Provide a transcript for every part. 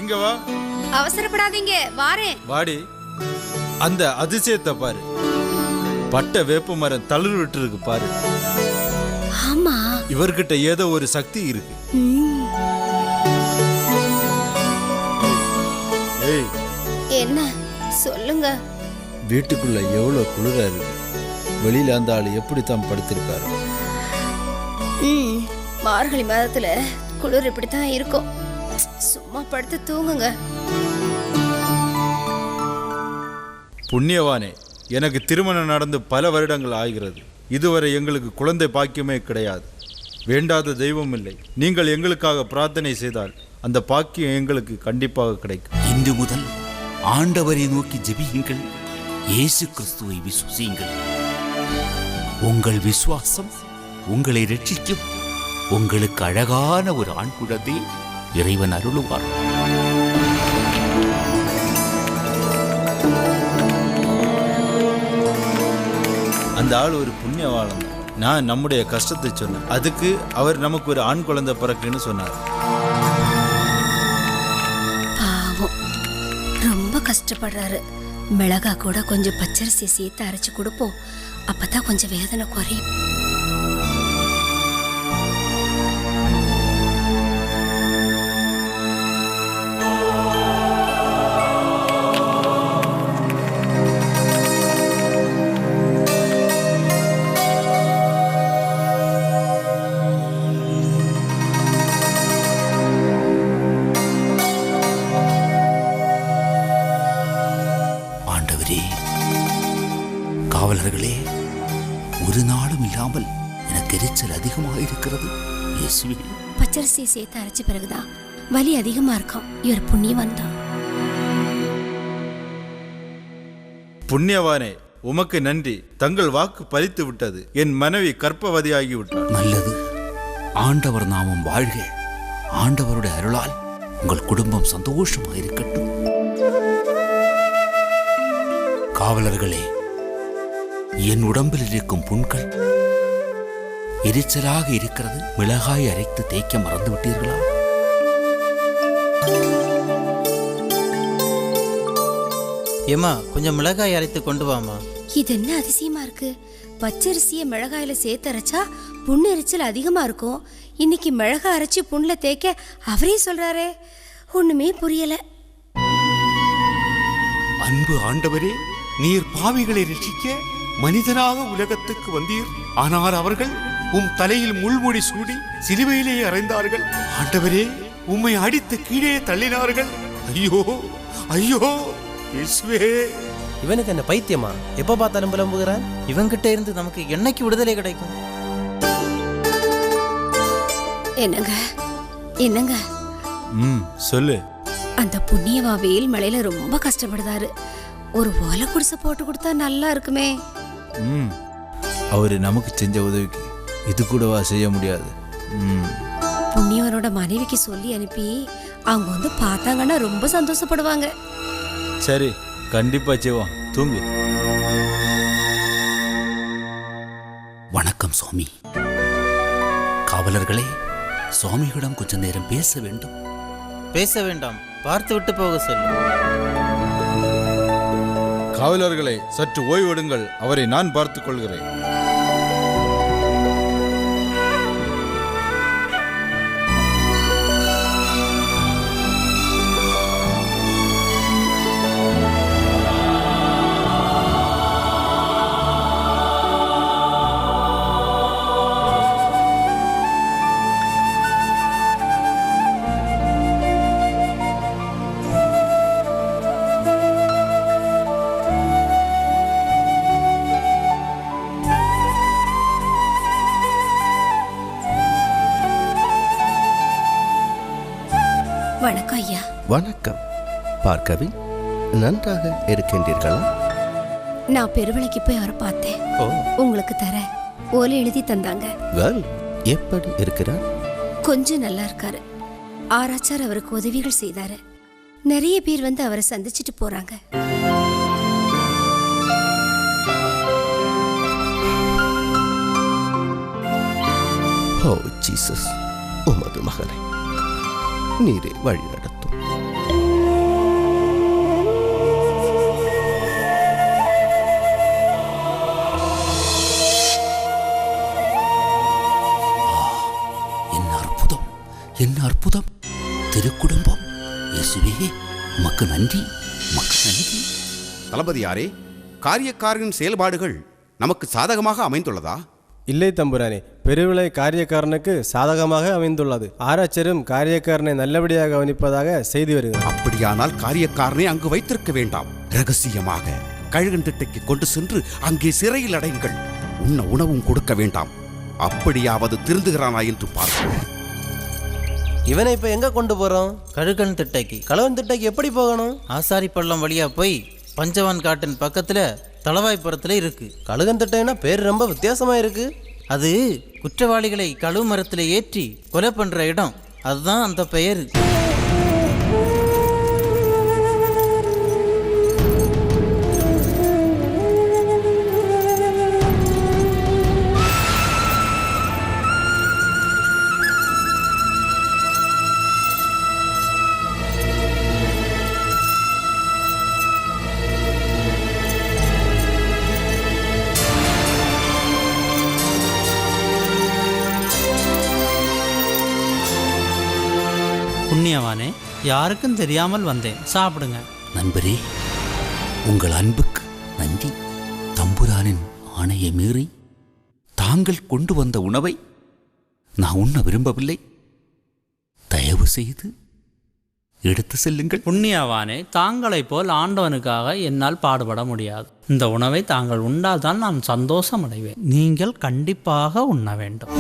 இங்க வா. அவசரப்படாதீங்க, வாரேன். வாடி. அந்த அதிசயத்தை பாரு. பட்ட வேப்ப மரம் தளிர் விட்டு இருக்கு பாரு. ஆமா, இவர்கிட்ட ஏதோ ஒரு சக்தி இருக்கு. ஏய், என்ன சொல்லுங்க. வீட்டுக்குள்ள எவ்வளவு குளிரா இருக்கு. வெளியில அந்த ஆளு எப்படித்தான் படுத்திருக்காரு. மார்கழி மாதத்துல குளிர் இப்படித்தான் இருக்கும். சும்மா படுத்து தூங்குங்க. புண்ணியவானே, எனக்கு திருமணம் நடந்து பல வருடங்கள் ஆகிறது. இதுவரை எங்களுக்கு குழந்தை பாக்கியமே கிடையாது. வேண்டாத தெய்வம் இல்லை. நீங்கள் எங்களுக்காக பிரார்த்தனை செய்தால் அந்த பாக்கியம் எங்களுக்கு கண்டிப்பாக கிடைக்கும். இன்று முதல் ஆண்டவரை நோக்கி ஜெபியுங்கள். இயேசு கிறிஸ்துவை விசுவாசியுங்கள். உங்கள் விசுவாசம் உங்களை ரட்சிக்கும். உங்களுக்கு அழகான ஒரு ஆண் குழந்தை இறைவன் அருளுவார். அந்த ஆள் ஒரு புண்ணியவாளன். நான் நம்முடைய கஷ்டத்தை சொன்னேன். அதுக்கு அவர் நமக்கு ஒரு ஆண் குழந்தை பிறக்குன்னு சொன்னார். பாவம், ரொம்ப கஷ்டப்படுறாரு. மிளகா கூட கொஞ்சம் பச்சரிசி சேர்த்து அரைச்சு கொடுப்போம். அப்பதான் கொஞ்சம் வேதனை குறையும். காவலர்களே, ஒரு நாளும் இல்லாமல் எனக்கு எரிச்சல் அதிகமாக இருக்கிறது. இயேசுவே, பச்சரிசி சேர்த்து அரைச்ச பிறகுதான் வலி அதிகமா இருக்கும். இவர் புண்ணியவான் தான். புண்ணியவானே, உமக்கு நன்றி. தங்கள் வாக்கு பலித்து விட்டது. என் மனைவி கர்ப்பவதியாகி விட்டார். நல்லது. ஆண்டவர் நாமம் வாழ்க. ஆண்டவருடைய அருளால் உங்கள் குடும்பம் சந்தோஷமாக இருக்கட்டும். காவலர்களே, என் உடம்பில் இருக்கும் புண்கள் எரிச்சலாக இருக்கிறது. மிளகாய் அரைத்து தேய்க்க மறந்து விட்டீர்களா? ஏமா, கொஞ்சம் மிளகாய் அரைத்து கொண்டு வாமா. இது என்ன அதிசயமா இருக்கு. பச்சரிசிய மிளகாயில சேர்த்து அரைச்சா புண்ணு எரிச்சல் அதிகமா இருக்கும். இன்னைக்கு மிளகாய் அரைச்சி புண்ணுல தேய்க்க அவரே சொல்றாரே, ஒண்ணுமே புரியல. அன்பு ஆண்டவரே, நீர் பாவிகளை ரட்சிக்க மனிதனாக உலகத்துக்கு வந்தீர். ஆனால் அவர்கள் உம் தலையில் முள்முடி சூடி சிலுவையிலே அறைந்தார்கள். ஆண்டவரே, உம்மை அடித்து கீழே தள்ளினார்கள். ஐயோ ஐயோ இயேசுவே. இவனுக்கு என்ன பைத்தியமா? எப்ப பார்த்தாலும் புலம்புகிறான். இவன்கிட்ட இருந்து நமக்கு என்னைக்கு விடுதலை கிடைக்கும்? என்னங்க என்னங்க சொல்லு. அந்த புண்ணியவா வெயில் மழையில ரொம்ப கஷ்டப்படுதாரு. ஒரு ஓலை குடிசை போட்டு கொடுத்தா நல்லா இருக்குமே. அவரு நமக்கு செஞ்ச உதவிக்கு இது கூடவா செய்ய முடியாது? புண்ணியவனோட மனைவிக்கு சொல்லி அனுப்பி அவங்க வந்து பார்த்தாங்கன்னா ரொம்ப சந்தோஷப்படுவாங்க. சரி, கண்டிப்பா செய்வோம். தூங்கு. வணக்கம் சுவாமி. காவலர்களே, சுவாமிகளிடம் கொஞ்ச நேரம் பேச வேண்டும். பேச வேண்டாம், பார்த்து விட்டு போக சொல்லு. காவலர்களை சற்று ஓய்வெடுங்கள். அவரை நான் பார்த்துக் கொள்கிறேன். வணக்கம் ஐயா. வணக்கம். பார்க்கவி, நன்றாக இருக்கின்றீர்களா? நான் பெருவிளைக்கு போய் அவரை பார்த்தேன். உங்களுக்கு தர ஓலை எழுதி தந்தாங்க. எப்படி இருக்கிறார்? கொஞ்சம் நல்லா இருக்காரு. ஆராய்ச்சார் அவருக்கு உதவிகள் செய்தாரு. நிறைய பேர் வந்து அவரை சந்திச்சுட்டு போறாங்க. ஓ ஜீசஸ், உமது மகனை நீரே வழி நடத்தும். என்ன அற்புதம்! திருக்குடும்பம்! இயேசுவே, உமக்கு நன்றி, உமக்கு நன்றி. தளபதியாரே, காரியக்காரரின் செயல்பாடுகள் நமக்கு சாதகமாக அமைந்துள்ளதா? இல்லை தம்புரானே, பெருவிளை காரியக்காரனுக்கு சாதகமாக அமைந்துள்ளது. ஆராய்ச்சரும் காரியக்காரனை நல்லபடியாக கவனிப்பதாக செய்தி வருகிறது. அப்படியானால் காரியக்காரனை அங்கு வைத்திருக்க வேண்டாம். ரகசியமாக கழுகன் திட்டைக்கு கொண்டு சென்று அங்கே சிறையில் அடையுங்கள். உண்ண உணவும் கொடுக்க வேண்டாம். அப்படியாவது திருந்துகிறானா என்று பார்ப்போம். இவனை இப்ப எங்க கொண்டு போறோம்? கழுகன் திட்டைக்கு. கலவன் திட்டைக்கு எப்படி போகணும்? ஆசாரி பள்ளம் வழியா போய் பஞ்சவான் காட்டின் பக்கத்துல தளவாய்ப்புறத்துல இருக்கு. கழுகன் திட்டைன்னா பேர் ரொம்ப வித்தியாசமா இருக்கு. அது குற்றவாளிகளை கழுவு மரத்துல ஏற்றி கொலை பண்ற இடம். அதுதான் அந்த பெயர். புண்ணியவானே, யாருக்கும் தெரியாமல் வந்தேன், சாப்பிடுங்க. நண்பரே, உங்கள் அன்புக்கு நன்றி. தம்புரானின் ஆணையை மீறி தாங்கள் கொண்டு வந்த உணவை நான் உண்ண விரும்பவில்லை. தயவு செய்து எடுத்து செல்லுங்கள். புண்ணியவானே, தாங்களைப் போல் ஆண்டவனுக்காக என்னால் பாடுபட முடியாது. இந்த உணவை தாங்கள் உண்டால் தான் நான் சந்தோஷம் அடைவேன். நீங்கள் கண்டிப்பாக உண்ண வேண்டும்.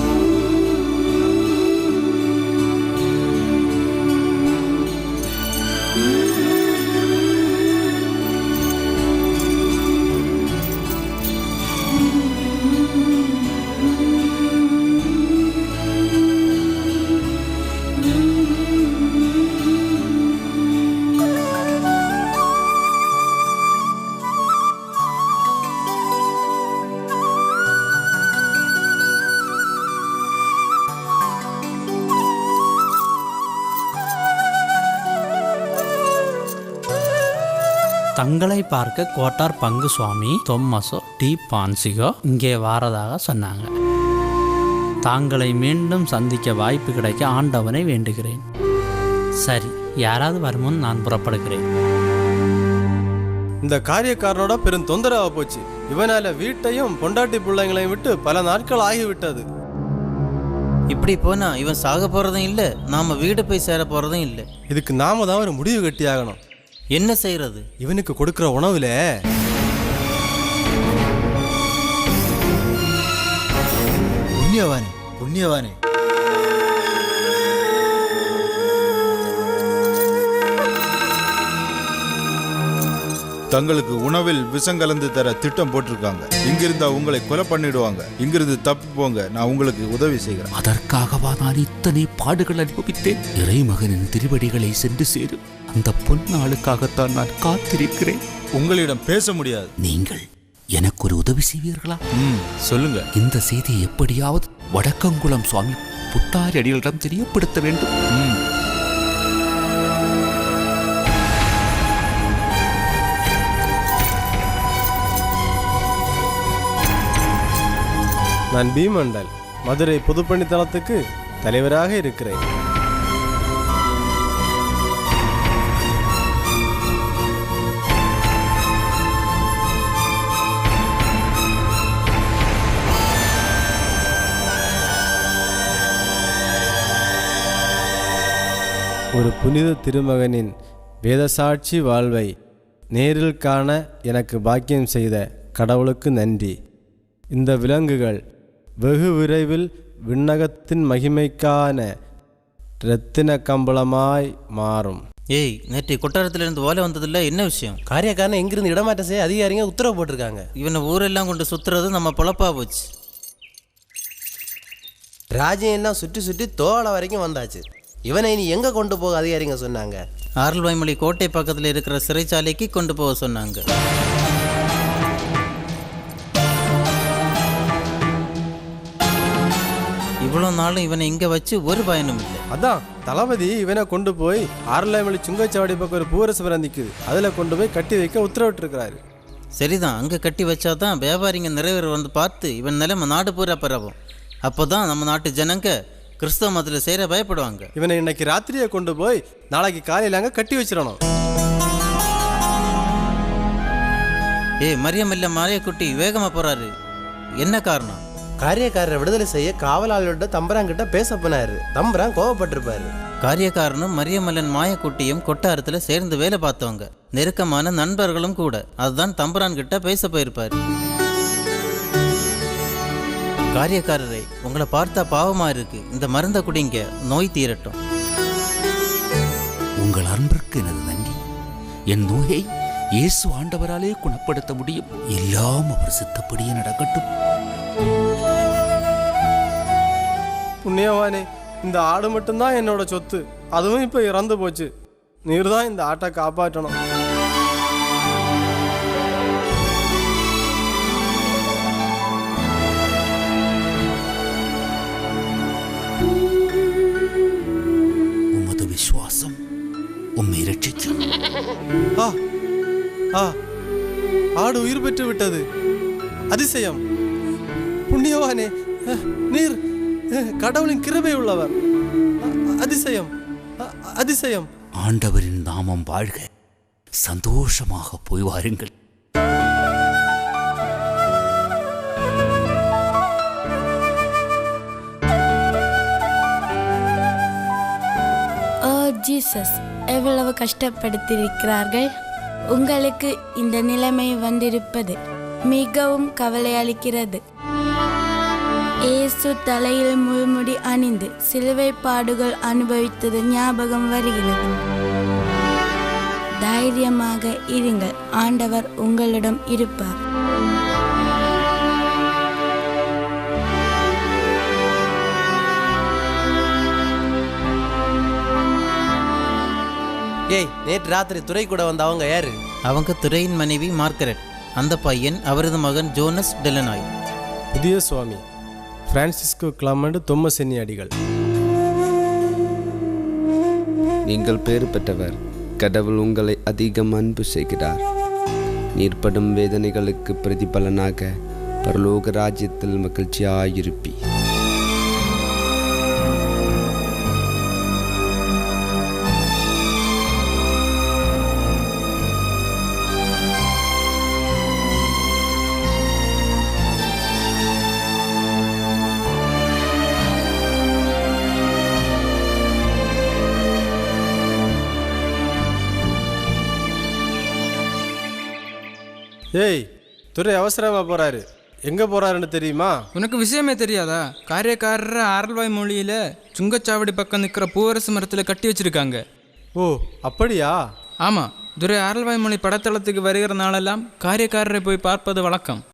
தங்களை பார்க்க கோட்டார் பங்கு சுவாமி தொம்மசோ டி பான்சிகோ இங்கே வாரதாக சொன்னாங்க. தாங்களை மீண்டும் சந்திக்க வாய்ப்பு கிடைக்க ஆண்டவனை வேண்டுகிறேன். சரி, யாராவது வருமுன் நான் புறப்படுகிறேன். இந்த காரியக்காரனோட பெரும் தொந்தரவா போச்சு. இவனால வீட்டையும் பொண்டாட்டி பிள்ளைங்களையும் விட்டு பல நாட்கள் ஆகிவிட்டது. இப்படி போனா இவன் சாக போறதும் இல்லை, நாம வீடு போய் சேர போறதும் இல்லை. இதுக்கு நாம தான் ஒரு முடிவு கட்டியாகணும். என்ன செய்யறது? இவனுக்கு கொடுக்கிற உணவுல புண்ணியவானே, புண்ணியவானே, தங்களுக்கு உணவில் விஷம் கலந்து தர திட்டம் போட்டிருக்காங்க. இங்கிருந்தா உங்களை கொலை பண்ணிடுவாங்க. இங்கிருந்து தப்பி போங்க, நான் உங்களுக்கு உதவி செய்கிறேன். அதற்காகவா நான் இத்தனை பாடுகள் அனுபவித்தேன்? இறைமகனின் திருவடிகளை சென்று சேரும் அந்த பொன்னாளுக்காகத்தான் நான் காத்திருக்கிறேன். உங்களிடம் பேச முடியாது. நீங்கள் எனக்கு ஒரு உதவி செய்வீர்களா? சொல்லுங்க. இந்த செய்தியை எப்படியாவது வடக்கங்குளம் சுவாமி புட்டாரி அடிகளிடம் தெரியப்படுத்த வேண்டும். நான் பீமண்டல், மதுரை பொதுப்பணித்தளத்துக்கு தலைவராக இருக்கிறேன். ஒரு புனித திருமகனின் வேதசாட்சி வாழ்வை நேரில் காண எனக்கு பாக்கியம் செய்த கடவுளுக்கு நன்றி. இந்த விலங்குகள் வெகு விரைவில் விண்ணகத்தின் மகிமைக்கான இரத்தின கம்பளமாய் மாறும். ஏய், நேற்று கொட்டாரத்திலிருந்து ஓலை வந்ததில்ல, என்ன விஷயம்? காரியக்காரனை எங்கிருந்து இடமாற்றம் செய்ய அதிகாரிங்க உத்தரவு போட்டிருக்காங்க. இவனை ஊரெல்லாம் கொண்டு சுத்துறது நம்ம பொழப்பா போச்சு. ராஜ்யம் எல்லாம் சுற்றி சுற்றி தோளை வரைக்கும் வந்தாச்சு. இவனை இனி எங்க கொண்டு போக அதிகாரிங்க சொன்னாங்க? அருள்வாய்மொழி கோட்டை பக்கத்தில் இருக்கிற சிறைச்சாலைக்கு கொண்டு போக சொன்னாங்க. இவ்வளோ நாளும் இவனை இங்கே வச்சு ஒரு பயனும் இல்லை. அதான் தளபதி இவனை கொண்டு போய் ஆரலாய்மொழி சுங்கச்சாவடி பக்கம் ஒரு பூரசபரம் நிற்குது, அதில் கொண்டு போய் கட்டி வைக்க உத்தரவிட்டிருக்கிறாரு. சரிதான், அங்கே கட்டி வச்சாதான் வியாபாரிங்க நிறைவேற வந்து பார்த்து இவன் நிலைமை நாடு பூரா பரவும். அப்போ தான் நம்ம நாட்டு ஜனங்க கிறிஸ்தவ மதத்தில் சேர பயப்படுவாங்க. இவனை இன்னைக்கு ராத்திரியை கொண்டு போய் நாளைக்கு காலையில் அங்கே கட்டி வச்சிடணும். மரியம் இல்ல மாரியக்குட்டி வேகமாக போகிறாரு. என்ன காரணம்? காரியக்காரரை விடுதலை செய்ய காவலாளர்கிட்ட தம்பராங்கிட்ட பேச போனாரு. தம்பரான் கோவப்பட்டிருப்பாரு. காரியக்காரனும் மரியமல்லன் மாயக்குட்டியும் கொட்டாரத்தில் சேர்ந்து வேலை பார்த்தவங்க, நெருக்கமான நண்பர்களும் கூட. அதுதான் தம்பரான் கிட்ட பேச போயிருப்பாரு. காரியக்காரரை, உங்களை பார்த்தா பாவமா இருக்கு, இந்த மருந்தை குடிங்க, நோய் தீரட்டும். உங்கள் அன்பிற்கு எனது நன்றி. என் நோயை இயேசு ஆண்டவராலே குணப்படுத்த முடியும். எல்லாம் அவர் சித்தப்படியே நடக்கட்டும். புண்ணியவானே, இந்த ஆடு மட்டும்தான் என்னோட சொத்து. அதுவும் இப்போ இறந்து போச்சு. நீர் தான் இந்த ஆட்டை காப்பாற்றணும். உமது விசுவாசம் உம்மை ரட்சிக்கும். ஆடு உயிர் பெற்று விட்டது. அதிசயம். புண்ணியவானே, நீர் கடவுளின் கிருபை உள்ளவர். அதிசயம், அதிசயம். ஆண்டவரின் நாமம் வாழ்க. சந்தோஷமாக போய் வாருங்கள். ஓ ஜீசஸ், எவ்வளவு கஷ்டப்படுத்தியிருக்கிறார்கள். உங்களுக்கு இந்த நிலைமை வந்திருப்பது மிகவும் கவலை அளிக்கிறது. இயேசு தலையில் முள்முடி அணிந்து சிலுவை பாடுகள் அனுபவித்தது ஞாபகம் வருகிறது. தைரியமாக இருங்கள், ஆண்டவர் உங்களிடம் இருப்பார். நேற்று ராத்திரி துறை கூட வந்த அவங்க யாரு? அவங்க துரையின் மனைவி மார்கரெட். அந்த பையன் அவரது மகன் ஜோனஸ் டெலனாய். புதிய சுவாமி பிரான்சிஸ்கோ கிளமண்ட் தொம்மசென்னி அடிகள். நீங்கள் பேறு பெற்றவர். கடவுள் உங்களை அதிகம் அன்பு செய்கிறார். நீர்ப்படும் வேதனைகளுக்கு பிரதிபலனாக பரலோக ராஜ்யத்தில் மகிழ்ச்சியாயிருப்பீர். ஏய், துரை அவசரமா போறாரு. எங்க போறாருன்னு தெரியுமா? உனக்கு விஷயமே தெரியாதா? காரியக்காரர் ஆரல்வாய் மொழியில சுங்கச்சாவடி பக்கம் நிற்கிற பூவரசு மரத்தில் கட்டி வச்சிருக்காங்க. ஓ, அப்படியா? ஆமாம், துரை ஆரல்வாய் மொழி படத்தளத்துக்கு வருகிற நாளெல்லாம் காரியக்காரரை போய் பார்ப்பது வழக்கம்.